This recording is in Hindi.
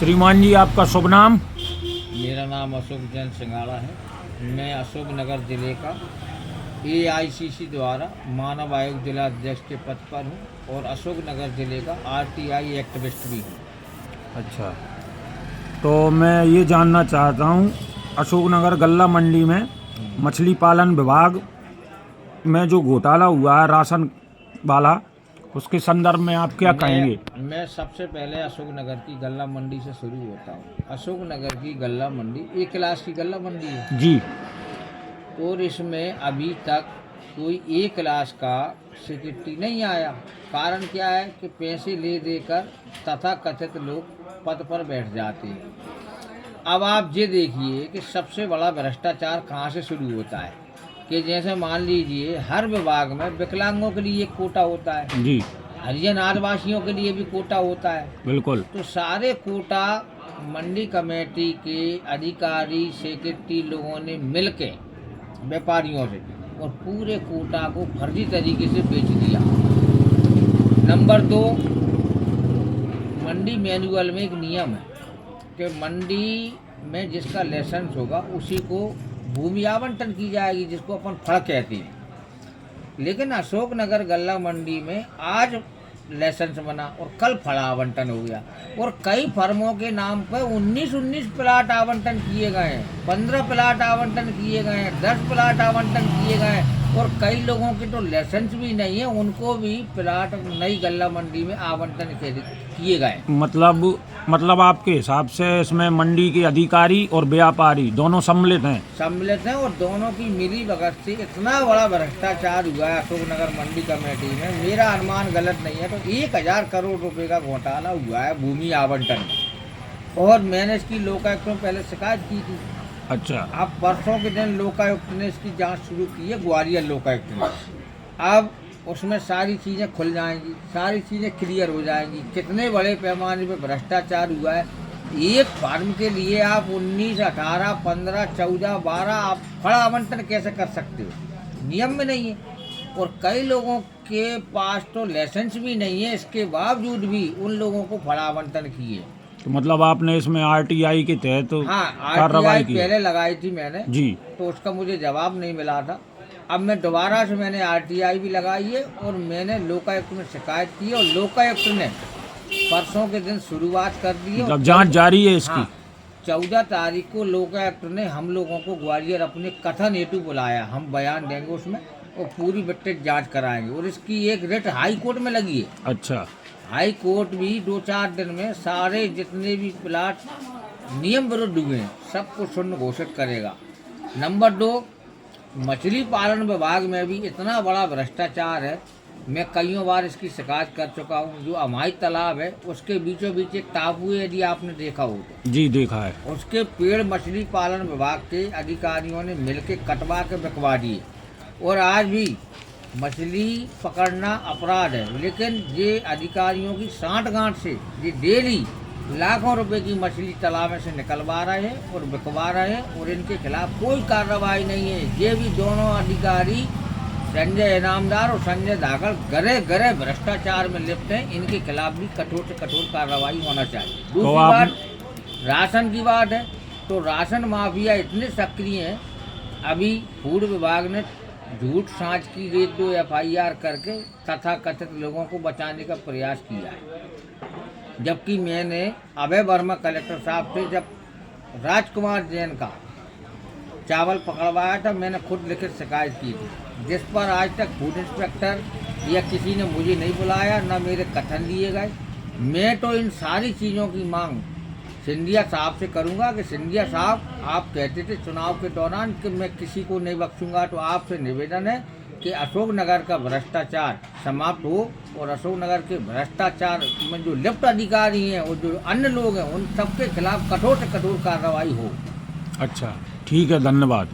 श्रीमान जी, आपका शुभ नाम? मेरा नाम अशोक जैन सिंगाड़ा है। मैं अशोक नगर जिले का AICC द्वारा मानव आयोग जिला अध्यक्ष के पद पर हूँ और अशोक नगर जिले का RTI एक्टिविस्ट भी हूँ। अच्छा, तो मैं ये जानना चाहता हूँ, अशोकनगर गल्ला मंडी में मछली पालन विभाग में जो घोटाला हुआ है राशन वाला, उसके संदर्भ में आप क्या कहेंगे? मैं सबसे पहले अशोक नगर की गल्ला मंडी से शुरू होता हूँ। अशोक नगर की गल्ला मंडी एक क्लास की गल्ला मंडी है जी। और इसमें अभी तक कोई एक क्लास का सेक्रेटरी नहीं आया। कारण क्या है कि पैसे ले देकर तथा कथित लोग पद पर बैठ जाते हैं। अब आप ये देखिए कि सबसे बड़ा भ्रष्टाचार कहाँ से शुरू होता है कि जैसे मान लीजिए हर विभाग में विकलांगों के लिए एक कोटा होता है जी हरिजन आदिवासियों के लिए भी कोटा होता है। बिल्कुल। तो सारे कोटा मंडी कमेटी के अधिकारी सेक्रेटरी लोगों ने मिलके व्यापारियों से और पूरे कोटा को फर्जी तरीके से बेच दिया। नंबर 2, मंडी मैनुअल में एक नियम है कि मंडी में जिसका लाइसेंस होगा उसी को भूमि आवंटन की जाएगी, जिसको अपन फड़ कहते हैं। लेकिन अशोक नगर गल्ला मंडी में आज लाइसेंस बना और कल फड़ा आवंटन हो गया और कई फर्मों के नाम पर 19 प्लाट आवंटन किए गए हैं, 15 प्लाट आवंटन किए गए हैं, 10 प्लाट आवंटन किए गए हैं और कई लोगों के तो लाइसेंस भी नहीं है, उनको भी प्लाट नई गल्ला मंडी में आवंटन किए गए। मतलब आपके हिसाब से इसमें मंडी के अधिकारी और व्यापारी दोनों सम्मिलित हैं और दोनों की मिली भगत से इतना बड़ा भ्रष्टाचार हुआ है अशोक नगर मंडी कमेटी में। मेरा अनुमान गलत नहीं है तो 1000 करोड़ रुपए का घोटाला हुआ है भूमि आवंटन में और मैंने इसकी लोकायुक्त में पहले शिकायत की थी। अच्छा। अब परसों के दिन लोकायुक्त ने इसकी जांच शुरू की है, ग्वालियर लोकायुक्त ने। अब उसमें सारी चीज़ें खुल जाएंगी, सारी चीज़ें क्लियर हो जाएंगी कितने बड़े पैमाने पे भ्रष्टाचार हुआ है। एक फार्म के लिए आप 19, 18, 15, 14, 12 आप फड़ आवंटन कैसे कर सकते हो? नियम में नहीं है और कई लोगों के पास तो लाइसेंस भी नहीं है, इसके बावजूद भी उन लोगों को फड़ आवंटन किए। तो मतलब आपने इसमें RTI के तहत कार्रवाई पहले लगाई थी मैंने जी, तो उसका मुझे जवाब नहीं मिला था। अब मैं दोबारा से मैंने RTI भी लगाई है और मैंने लोकायुक्त में शिकायत की है और लोकायुक्त ने परसों के दिन शुरुआत कर दी है। मतलब जांच जारी है इसकी। 14 तारीख को लोकायुक्त ने हम लोगों को ग्वालियर अपने कथन हेतु बुलाया, हम बयान देंगे उसमें और पूरी बिट्टेज जांच कराएंगे और इसकी एक रिट हाई कोर्ट में लगी है। अच्छा। हाई कोर्ट भी 2-4 दिन में सारे जितने भी प्लाट नियम विरुद्ध हुए हैं सबको शून्य घोषित करेगा। नंबर 2, मछली पालन विभाग में भी इतना बड़ा भ्रष्टाचार है। मैं कईयों बार इसकी शिकायत कर चुका हूँ। जो अमाई तालाब है उसके बीचों बीच एक टापू है, यदि आपने देखा हो तो। जी देखा है। उसके पेड़ मछली पालन विभाग के अधिकारियों ने मिलके कटवा के बिकवा दिए और आज भी मछली पकड़ना अपराध है। लेकिन ये अधिकारियों की सांठ-गांठ से ये डेली लाखों रुपए की मछली तालाब में से निकलवा रहे हैं और बिकवा रहे हैं और इनके खिलाफ कोई कार्रवाई नहीं है। ये भी दोनों अधिकारी संजय इनामदार और संजय धाकड़ गहरे भ्रष्टाचार में लिप्त हैं। इनके खिलाफ भी कठोर से कठोर कार्रवाई होना चाहिए। दूसरी बात राशन की बात है तो राशन माफिया इतने सक्रिय हैं। अभी फूड विभाग ने झूठ साँच की 1-2 FIR करके तथा कथित लोगों को बचाने का प्रयास किया है। जबकि मैंने अभय वर्मा कलेक्टर साहब से जब राजकुमार जैन का चावल पकड़वाया था मैंने खुद लिखित शिकायत की थी, जिस पर आज तक फूड इंस्पेक्टर या किसी ने मुझे नहीं बुलाया, न मेरे कथन लिए गए। मैं तो इन सारी चीज़ों की मांग सिंधिया साहब से करूंगा कि सिंधिया साहब, आप कहते थे चुनाव के दौरान कि मैं किसी को नहीं बख्शूंगा, तो आपसे निवेदन है कि अशोक नगर का भ्रष्टाचार समाप्त हो और अशोक नगर के भ्रष्टाचार में जो लिप्त अधिकारी हैं और जो अन्य लोग हैं उन सबके खिलाफ कठोर से कठोर कार्रवाई हो। अच्छा, ठीक है, धन्यवाद।